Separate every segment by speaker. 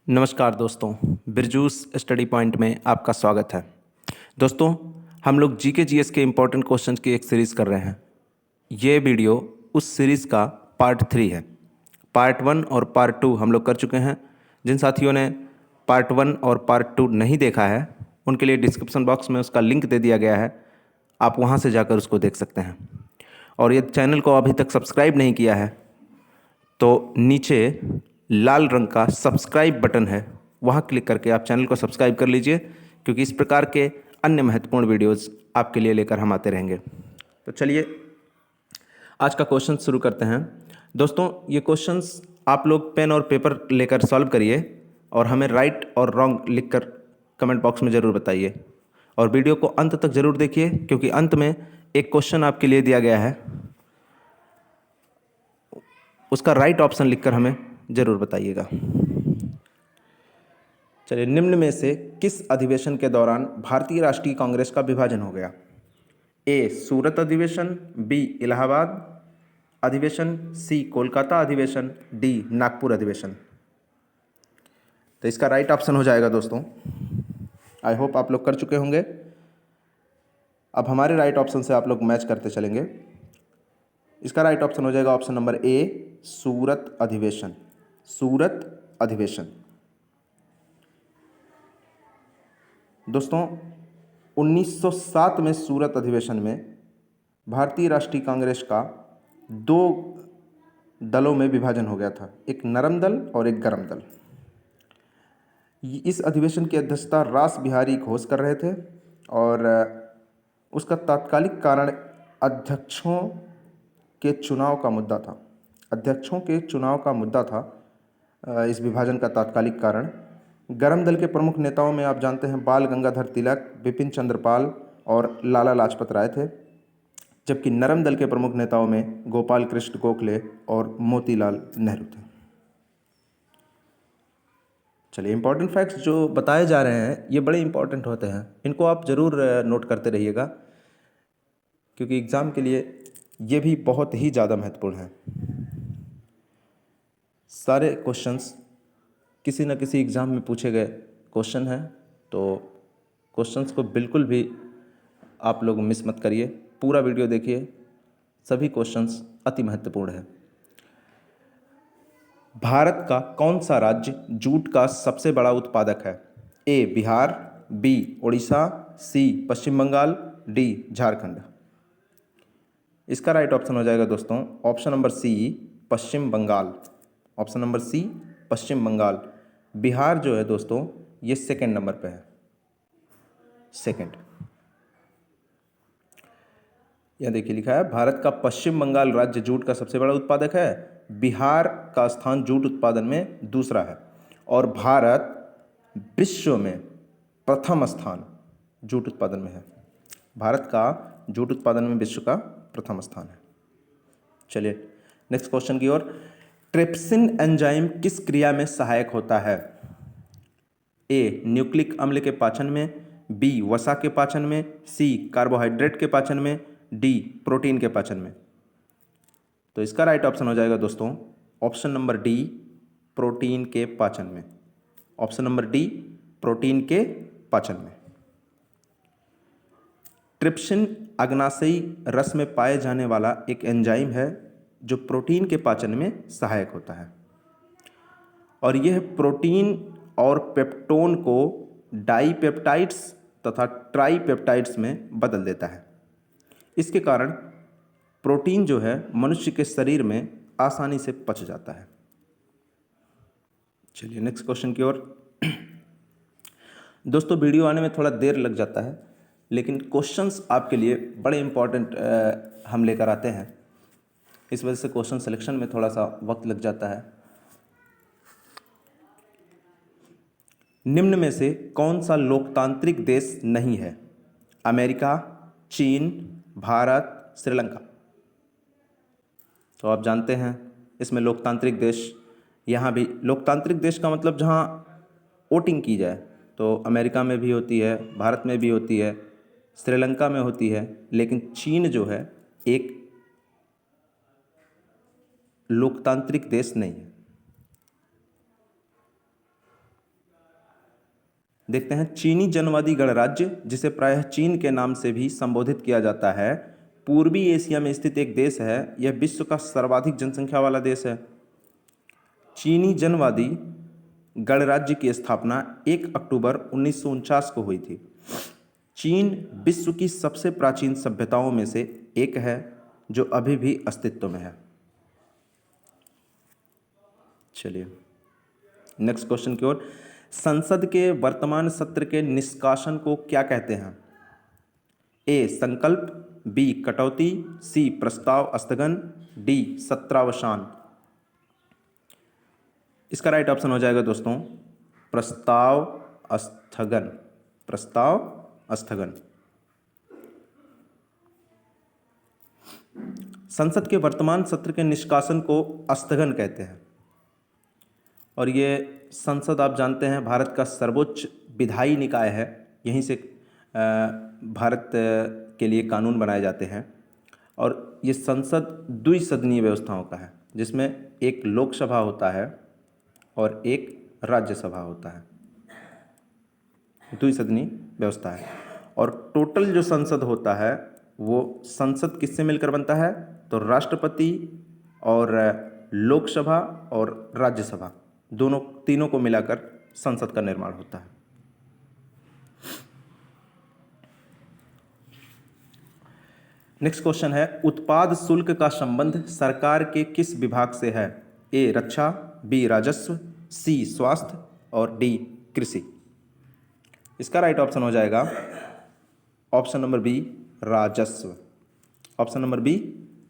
Speaker 1: नमस्कार दोस्तों, बिरजूस study point में आपका स्वागत है। दोस्तों, हम लोग जीके जीएस के इम्पोर्टेंट क्वेश्चंस की एक सीरीज़ कर रहे हैं। ये वीडियो उस सीरीज़ का पार्ट 3 है। पार्ट 1 और पार्ट 2 हम लोग कर चुके हैं। जिन साथियों ने पार्ट 1 और पार्ट 2 नहीं देखा है, उनके लिए डिस्क्रिप्शन बॉक्स में उसका लिंक दे दिया गया है, आप वहाँ से जाकर उसको देख सकते हैं। और ये चैनल को अभी तक सब्सक्राइब नहीं किया है तो नीचे लाल रंग का सब्सक्राइब बटन है, वहाँ क्लिक करके आप चैनल को सब्सक्राइब कर लीजिए, क्योंकि इस प्रकार के अन्य महत्वपूर्ण वीडियोज़ आपके लिए लेकर हम आते रहेंगे। तो चलिए आज का क्वेश्चन शुरू करते हैं। दोस्तों, ये क्वेश्चंस आप लोग पेन और पेपर लेकर सॉल्व करिए और हमें राइट और रॉन्ग लिखकर कमेंट बॉक्स में ज़रूर बताइए। और वीडियो को अंत तक ज़रूर देखिए, क्योंकि अंत में एक क्वेश्चन आपके लिए दिया गया है, उसका राइट ऑप्शन लिखकर हमें ज़रूर बताइएगा। चलिए, निम्न में से किस अधिवेशन के दौरान भारतीय राष्ट्रीय कांग्रेस का विभाजन हो गया? ए सूरत अधिवेशन, बी इलाहाबाद अधिवेशन, सी कोलकाता अधिवेशन, डी नागपुर अधिवेशन। तो इसका राइट ऑप्शन हो जाएगा दोस्तों, आई होप आप लोग कर चुके होंगे। अब हमारे राइट ऑप्शन से आप लोग मैच करते चलेंगे। इसका राइट ऑप्शन हो जाएगा ऑप्शन नंबर ए, सूरत अधिवेशन। सूरत अधिवेशन। दोस्तों, 1907 में सूरत अधिवेशन में भारतीय राष्ट्रीय कांग्रेस का दो दलों में विभाजन हो गया था, एक नरम दल और एक गरम दल। इस अधिवेशन की अध्यक्षता रास बिहारी घोष कर रहे थे और उसका तात्कालिक कारण अध्यक्षों के चुनाव का मुद्दा था। अध्यक्षों के चुनाव का मुद्दा था इस विभाजन का तात्कालिक कारण। गरम दल के प्रमुख नेताओं में आप जानते हैं बाल गंगाधर तिलक, बिपिन चंद्र पाल और लाला लाजपत राय थे, जबकि नरम दल के प्रमुख नेताओं में गोपाल कृष्ण गोखले और मोतीलाल नेहरू थे। चलिए, इंपॉर्टेंट फैक्ट्स जो बताए जा रहे हैं ये बड़े इंपॉर्टेंट होते हैं, इनको आप ज़रूर नोट करते रहिएगा, क्योंकि एग्ज़ाम के लिए ये भी बहुत ही ज़्यादा महत्वपूर्ण है। सारे क्वेश्चंस किसी न किसी एग्ज़ाम में पूछे गए क्वेश्चन हैं, तो क्वेश्चंस को बिल्कुल भी आप लोग मिस मत करिए, पूरा वीडियो देखिए, सभी क्वेश्चंस अति महत्वपूर्ण है। भारत का कौन सा राज्य जूट का सबसे बड़ा उत्पादक है? ए बिहार, बी उड़ीसा, सी पश्चिम बंगाल, डी झारखंड। इसका राइट ऑप्शन हो जाएगा दोस्तों ऑप्शन नंबर सी, पश्चिम बंगाल। ऑप्शन नंबर सी, पश्चिम बंगाल। बिहार जो है दोस्तों ये सेकंड नंबर पे है, सेकंड। यह देखिए लिखा है, भारत का पश्चिम बंगाल राज्य जूट का सबसे बड़ा उत्पादक है, बिहार का स्थान जूट उत्पादन में दूसरा है, और भारत विश्व में प्रथम स्थान जूट उत्पादन में है। भारत का जूट उत्पादन में विश्व का प्रथम स्थान है। चलिए नेक्स्ट क्वेश्चन की ओर। ट्रिप्सिन एंजाइम किस क्रिया में सहायक होता है? ए न्यूक्लिक अम्ल के पाचन में, बी वसा के पाचन में, सी कार्बोहाइड्रेट के पाचन में, डी प्रोटीन के पाचन में। तो इसका राइट ऑप्शन हो जाएगा दोस्तों ऑप्शन नंबर डी, प्रोटीन के पाचन में। ऑप्शन नंबर डी, प्रोटीन के पाचन में। ट्रिप्सिन अग्नाशयी रस में पाए जाने वाला एक एंजाइम है जो प्रोटीन के पाचन में सहायक होता है, और यह प्रोटीन और पेप्टोन को डाईपेप्टाइड्स तथा ट्राईपेप्टाइड्स में बदल देता है। इसके कारण प्रोटीन जो है मनुष्य के शरीर में आसानी से पच जाता है। चलिए नेक्स्ट क्वेश्चन की ओर। दोस्तों, वीडियो आने में थोड़ा देर लग जाता है, लेकिन क्वेश्चंस आपके लिए बड़े इंपॉर्टेंट हम लेकर आते हैं, इस वजह से क्वेश्चन सिलेक्शन में थोड़ा सा वक्त लग जाता है। निम्न में से कौन सा लोकतांत्रिक देश नहीं है? अमेरिका, चीन, भारत, श्रीलंका। तो आप जानते हैं इसमें लोकतांत्रिक देश, यहाँ भी लोकतांत्रिक देश का मतलब जहाँ वोटिंग की जाए, तो अमेरिका में भी होती है, भारत में भी होती है, श्रीलंका में होती है, लेकिन चीन जो है एक लोकतांत्रिक देश नहीं है। देखते हैं, चीनी जनवादी गणराज्य, जिसे प्रायः चीन के नाम से भी संबोधित किया जाता है, पूर्वी एशिया में स्थित एक देश है। यह विश्व का सर्वाधिक जनसंख्या वाला देश है। चीनी जनवादी गणराज्य की स्थापना 1 अक्टूबर 1949 को हुई थी। चीन विश्व की सबसे प्राचीन सभ्यताओं में से एक है जो अभी भी अस्तित्व में है। चलिए नेक्स्ट क्वेश्चन की ओर। संसद के वर्तमान सत्र के निष्कासन को क्या कहते हैं? ए संकल्प, बी कटौती, सी प्रस्ताव स्थगन, डी सत्रावसान। इसका राइट ऑप्शन हो जाएगा दोस्तों प्रस्ताव स्थगन। प्रस्ताव स्थगन। संसद के वर्तमान सत्र के निष्कासन को स्थगन कहते हैं। और ये संसद आप जानते हैं भारत का सर्वोच्च विधायी निकाय है। यहीं से भारत के लिए कानून बनाए जाते हैं। और ये संसद द्विसदनीय व्यवस्थाओं का है, जिसमें एक लोकसभा होता है और एक राज्यसभा होता है। द्विसदनीय व्यवस्था है। और टोटल जो संसद होता है वो संसद किससे मिलकर बनता है? तो राष्ट्रपति और लोकसभा और राज्यसभा दोनों तीनों को मिलाकर संसद का निर्माण होता है। नेक्स्ट क्वेश्चन है, उत्पाद शुल्क का संबंध सरकार के किस विभाग से है? ए रक्षा, बी राजस्व, सी स्वास्थ्य और डी कृषि। इसका राइट ऑप्शन हो जाएगा ऑप्शन नंबर बी राजस्व। ऑप्शन नंबर बी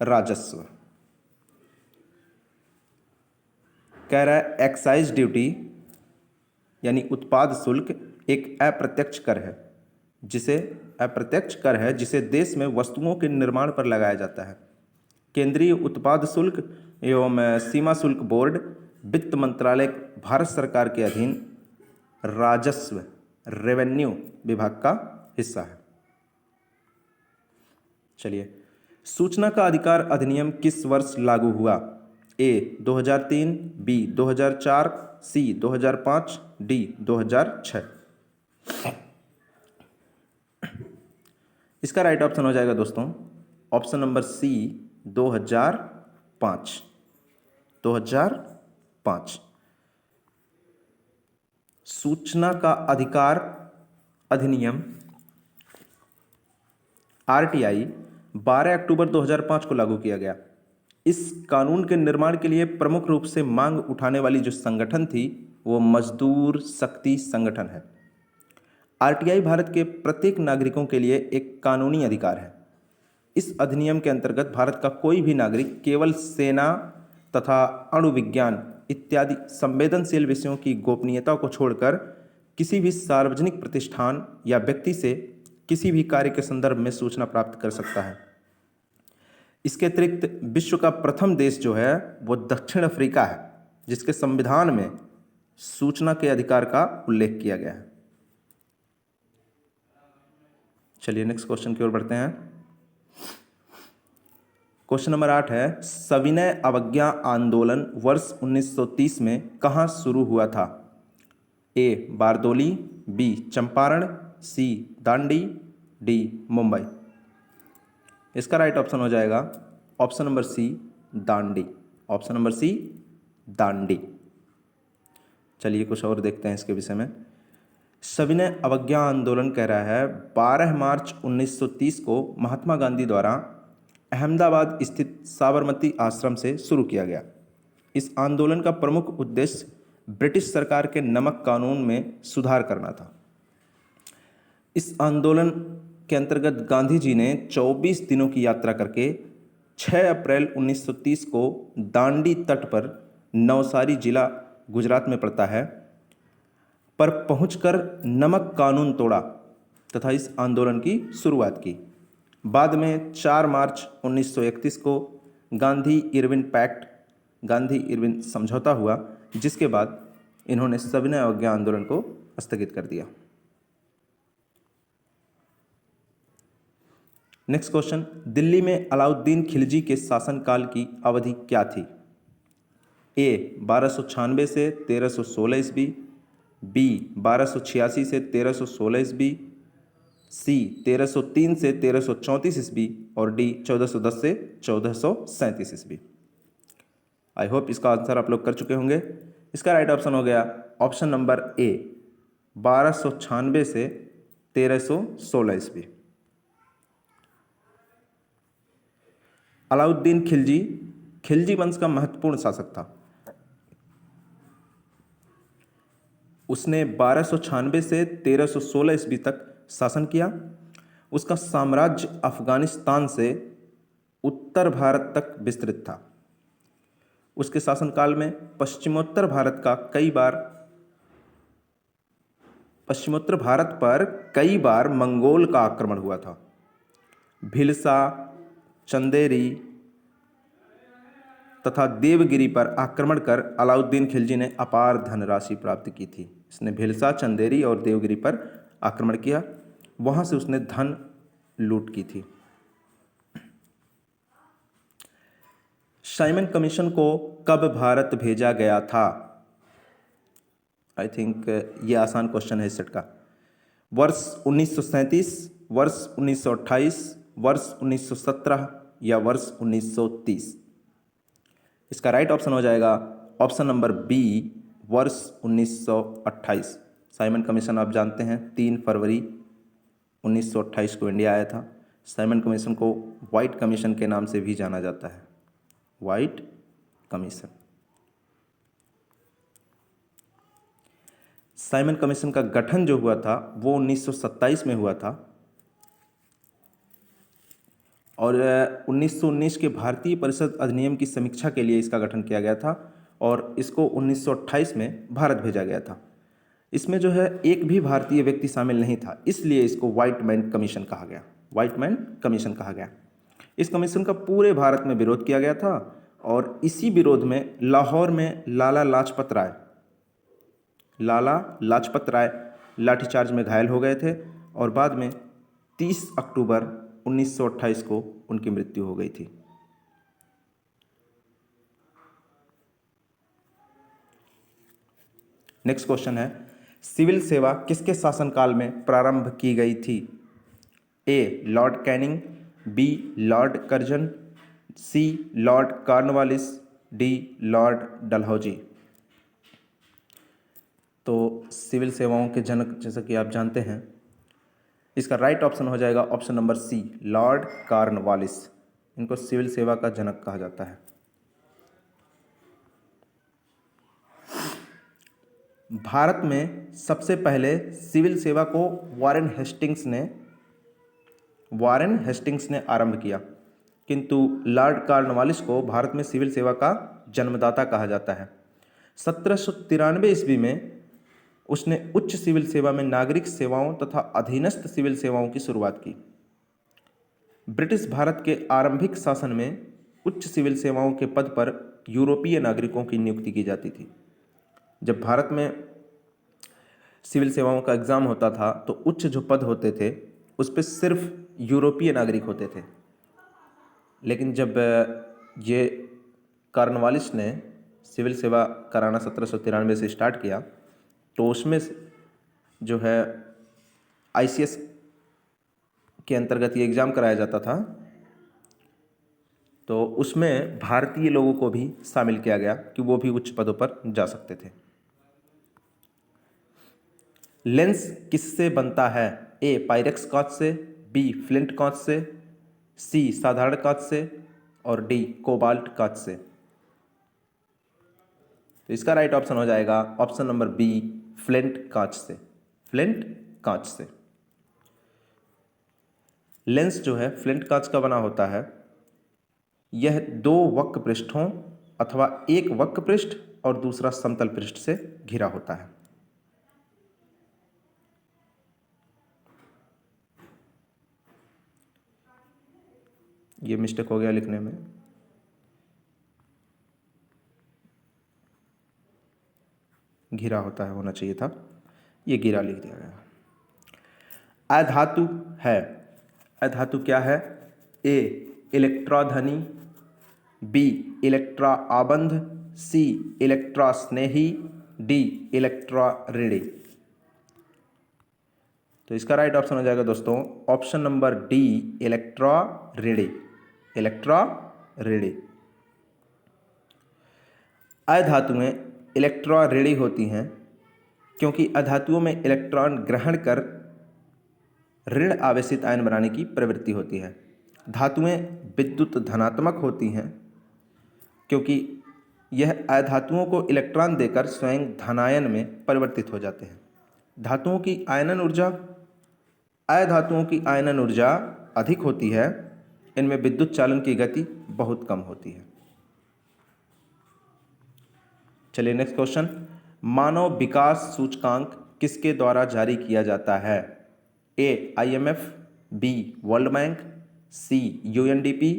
Speaker 1: राजस्व। कह रहा है एक्साइज ड्यूटी यानी उत्पाद शुल्क एक अप्रत्यक्ष कर है जिसे देश में वस्तुओं के निर्माण पर लगाया जाता है। केंद्रीय उत्पाद शुल्क एवं सीमा शुल्क बोर्ड वित्त मंत्रालय भारत सरकार के अधीन राजस्व रेवेन्यू विभाग का हिस्सा है। चलिए, सूचना का अधिकार अधिनियम किस वर्ष लागू हुआ? ए 2003, बी 2004, सी 2005, डी 2006। इसका राइट ऑप्शन हो जाएगा दोस्तों ऑप्शन नंबर सी 2005। 2005। सूचना का अधिकार अधिनियम आरटीआई 12 अक्टूबर 2005 को लागू किया गया। इस कानून के निर्माण के लिए प्रमुख रूप से मांग उठाने वाली जो संगठन थी वो मजदूर शक्ति संगठन है। आरटीआई भारत के प्रत्येक नागरिकों के लिए एक कानूनी अधिकार है। इस अधिनियम के अंतर्गत भारत का कोई भी नागरिक केवल सेना तथा अणुविज्ञान इत्यादि संवेदनशील विषयों की गोपनीयता को छोड़कर किसी भी सार्वजनिक प्रतिष्ठान या व्यक्ति से किसी भी कार्य के संदर्भ में सूचना प्राप्त कर सकता है। इसके अतिरिक्त विश्व का प्रथम देश जो है वो दक्षिण अफ्रीका है, जिसके संविधान में सूचना के अधिकार का उल्लेख किया गया है। चलिए नेक्स्ट क्वेश्चन की ओर बढ़ते हैं। क्वेश्चन नंबर 8 है, सविनय अवज्ञा आंदोलन वर्ष 1930 में कहाँ शुरू हुआ था? A Bardoli, B Champaran, C Dandi, D Mumbai. इसका राइट ऑप्शन हो जाएगा option number C Dandi. Option number C Dandi. चलिए कुछ और देखते हैं इसके विषय में। सविनय अवज्ञा आंदोलन कह रहा है 12 मार्च 1930 को महात्मा गांधी द्वारा अहमदाबाद स्थित साबरमती आश्रम से शुरू किया गया। इस आंदोलन का प्रमुख उद्देश्य ब्रिटिश सरकार के नमक कानून में सुधार करना था। इस आंदोलन के अंतर्गत गांधी जी ने 24 दिनों की यात्रा करके 6 अप्रैल 1930 को दांडी तट पर, नवसारी जिला गुजरात में पड़ता है, पर पहुंचकर नमक कानून तोड़ा तथा इस आंदोलन की शुरुआत की। बाद में 4 मार्च 1931 को Gandhi Irwin pact, Gandhi Irwin समझौता हुआ, जिसके बाद इन्होंने सविनय अवज्ञा आंदोलन को स्थगित कर दिया। नेक्स्ट क्वेश्चन, दिल्ली में अलाउद्दीन खिलजी के शासनकाल की अवधि क्या थी? ए 1296 से 1316 ईस्वी, बी 1286 से 1316 ईस्वी, सी 1303 से 1334 ईस्वी और डी 1410 से 1437 ईस्वी। आई होप इसका आंसर आप लोग कर चुके होंगे। इसका राइट ऑप्शन हो गया ऑप्शन नंबर ए 1296 से 1316 ईस्वी। अलाउद्दीन खिलजी खिलजी वंश का महत्वपूर्ण शासक था। उसने 1296 से 1316 ईस्वी तक शासन किया। उसका साम्राज्य अफगानिस्तान से उत्तर भारत तक विस्तृत था। उसके शासनकाल में पश्चिमोत्तर भारत पर कई बार मंगोल का आक्रमण हुआ था। भिलसा, चंदेरी तथा देवगिरी पर आक्रमण कर अलाउद्दीन खिलजी ने अपार धनराशि प्राप्त की थी। इसने भिलसा, चंदेरी और देवगिरी पर आक्रमण किया, वहां से उसने धन लूट की थी। साइमन कमीशन को कब भारत भेजा गया था? आई थिंक ये आसान क्वेश्चन है इस सेट का। वर्ष 1937, वर्ष 1928, वर्ष 1917 या वर्ष 1930? इसका राइट ऑप्शन हो जाएगा ऑप्शन नंबर बी वर्ष 1928। साइमन कमीशन आप जानते हैं 3 फरवरी 1928 को इंडिया आया था। साइमन कमीशन को व्हाइट कमीशन के नाम से भी जाना जाता है, व्हाइट कमीशन। साइमन कमीशन का गठन जो हुआ था वो 1927 में हुआ था और 1919 के भारतीय परिषद अधिनियम की समीक्षा के लिए इसका गठन किया गया था और इसको 1928 में भारत भेजा गया था। इसमें जो है एक भी भारतीय व्यक्ति शामिल नहीं था, इसलिए इसको व्हाइट मैन कमीशन कहा गया, व्हाइट मैन कमीशन कहा गया। इस कमीशन का पूरे भारत में विरोध किया गया था और इसी विरोध में लाहौर में लाला लाजपत राय लाठीचार्ज में घायल हो गए थे और बाद में 30 अक्टूबर 1928 को उनकी मृत्यु हो गई थी। नेक्स्ट क्वेश्चन है, सिविल सेवा किसके शासनकाल में प्रारंभ की गई थी? A Lord Canning, B Lord Curzon, C Lord Cornwallis, D Lord Dalhousie. तो सिविल सेवाओं के जनक जैसा कि आप जानते हैं, इसका राइट ऑप्शन हो जाएगा option number C Lord Cornwallis. इनको सिविल सेवा का जनक कहा जाता है। भारत में सबसे पहले सिविल सेवा को वारेन हेस्टिंग्स ने आरंभ किया, किंतु लॉर्ड कॉर्नवालिस को भारत में सिविल सेवा का जन्मदाता कहा जाता है। 1793 ईस्वी में उसने उच्च सिविल सेवा में नागरिक सेवाओं तथा अधीनस्थ सिविल सेवाओं की शुरुआत की। ब्रिटिश भारत के आरंभिक शासन में उच्च सिविल सेवाओं के पद पर यूरोपीय नागरिकों की नियुक्ति की जाती थी। जब भारत में सिविल सेवाओं का एग्ज़ाम होता था तो उच्च जो पद होते थे उस पर सिर्फ यूरोपीय नागरिक होते थे, लेकिन जब ये कॉर्नवालिस ने सिविल सेवा कराना 1793 से स्टार्ट किया तो उसमें जो है ICS के अंतर्गत ये एग्ज़ाम कराया जाता था, तो उसमें भारतीय लोगों को भी शामिल किया गया कि वो भी उच्च पदों पर जा सकते थे। लेंस किससे बनता है? ए पायरेक्स कांच से, बी फ्लिंट कांच से, सी साधारण कांच से और डी कोबाल्ट कांच से। तो इसका राइट ऑप्शन हो जाएगा ऑप्शन नंबर बी फ्लिंट कांच से, फ्लिंट कांच से। लेंस जो है फ्लिंट कांच का बना होता है। यह 2 वक्र पृष्ठों अथवा एक वक्र पृष्ठ और दूसरा समतल पृष्ठ से घिरा होता है। ये मिस्टेक हो गया लिखने में, घिरा होता है होना चाहिए था, ये गिरा लिख दिया गया। अधातु है, अधातु क्या है? ए इलेक्ट्राधनी, बी इलेक्ट्रा आबंध, सी इलेक्ट्रा स्नेही, डी इलेक्ट्रा रेडी। तो इसका राइट ऑप्शन हो जाएगा दोस्तों ऑप्शन नंबर डी इलेक्ट्रा रेडी। इलेक्ट्रा रेडी। अधातुएं इलेक्ट्रा रेडी होती हैं क्योंकि अधातुओं में इलेक्ट्रॉन ग्रहण कर ऋण आवेशित आयन बनाने की प्रवृत्ति होती है। धातुएं विद्युत धनात्मक होती हैं क्योंकि यह अधातुओं को इलेक्ट्रॉन देकर स्वयं धनायन में परिवर्तित हो जाते हैं। धातुओं की आयनन ऊर्जा अधातुओं की आयनन ऊर्जा अधिक होती है। इनमें विद्युत चालन की गति बहुत कम होती है। चलिए नेक्स्ट क्वेश्चन। मानव विकास सूचकांक किसके द्वारा जारी किया जाता है? ए IMF, बी वर्ल्ड बैंक, सी UNDP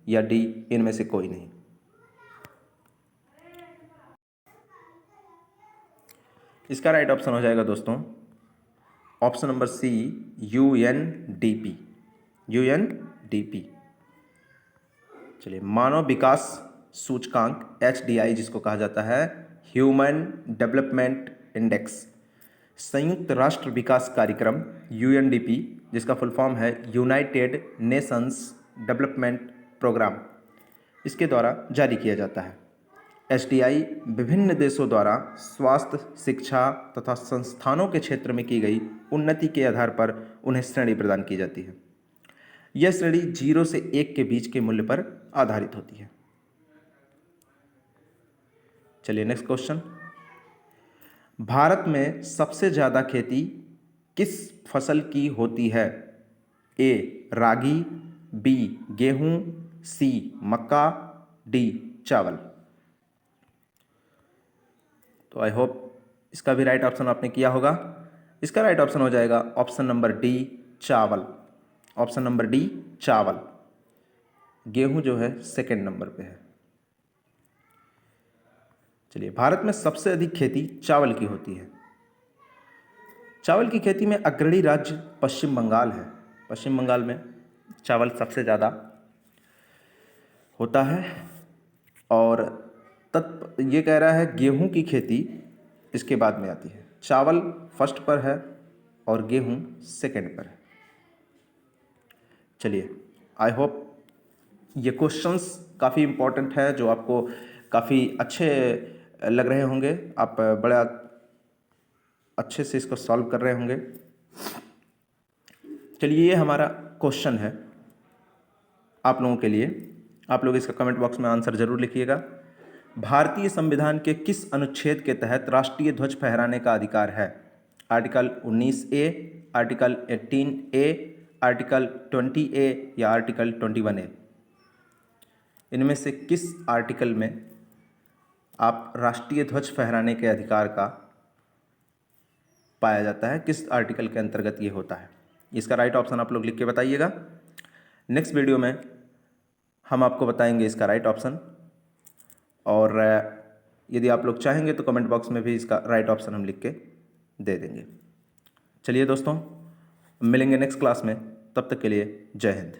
Speaker 1: या डी इनमें से कोई नहीं। इसका राइट ऑप्शन हो जाएगा दोस्तों option number C UNDP। UNDP। चलिए मानव विकास सूचकांक HDI जिसको कहा जाता है ह्यूमन डेवलपमेंट इंडेक्स, संयुक्त राष्ट्र विकास कार्यक्रम UNDP जिसका फुल फॉर्म है यूनाइटेड नेशंस डेवलपमेंट प्रोग्राम, इसके द्वारा जारी किया जाता है। HDI विभिन्न देशों द्वारा स्वास्थ्य, शिक्षा तथा संस्थानों के क्षेत्र में की गई उन्नति के आधार पर उन्हें श्रेणी प्रदान की जाती है। यह श्रेणी 0 से 1 के बीच के मूल्य पर आधारित होती है। चलिए नेक्स्ट क्वेश्चन। भारत में सबसे ज़्यादा खेती किस फसल की होती है? ए रागी, बी गेहूं, सी मक्का, डी चावल। तो आई होप इसका भी राइट ऑप्शन आपने किया होगा। इसका राइट ऑप्शन हो जाएगा ऑप्शन नंबर डी चावल। ऑप्शन नंबर डी चावल। गेहूं जो है सेकंड नंबर पे है। चलिए भारत में सबसे अधिक खेती चावल की होती है। चावल की खेती में अग्रणी राज्य पश्चिम बंगाल है। पश्चिम बंगाल में चावल सबसे ज़्यादा होता है और ये कह रहा है गेहूं की खेती इसके बाद में आती है। चावल फर्स्ट पर है और गेहूं सेकंड पर है। चलिए आई होप ये क्वेश्चंस काफ़ी इम्पोर्टेंट है जो आपको काफ़ी अच्छे लग रहे होंगे। आप बड़ा अच्छे से इसको सॉल्व कर रहे होंगे। चलिए ये हमारा क्वेश्चन है आप लोगों के लिए। आप लोग इसका कमेंट बॉक्स में आंसर ज़रूर लिखिएगा। भारतीय संविधान के किस अनुच्छेद के तहत राष्ट्रीय ध्वज फहराने का अधिकार है? Article 19A, article 18A, article 20A या आर्टिकल 21A। इनमें से किस आर्टिकल में आप राष्ट्रीय ध्वज फहराने के अधिकार का पाया जाता है? किस आर्टिकल के अंतर्गत ये होता है? इसका राइट ऑप्शन आप लोग लिख के बताइएगा। नेक्स्ट वीडियो में हम आपको बताएंगे इसका राइट ऑप्शन, और यदि आप लोग चाहेंगे तो कमेंट बॉक्स में भी इसका राइट ऑप्शन हम लिख के दे देंगे। चलिए दोस्तों मिलेंगे नेक्स्ट क्लास में, तब तक के लिए जय हिंद।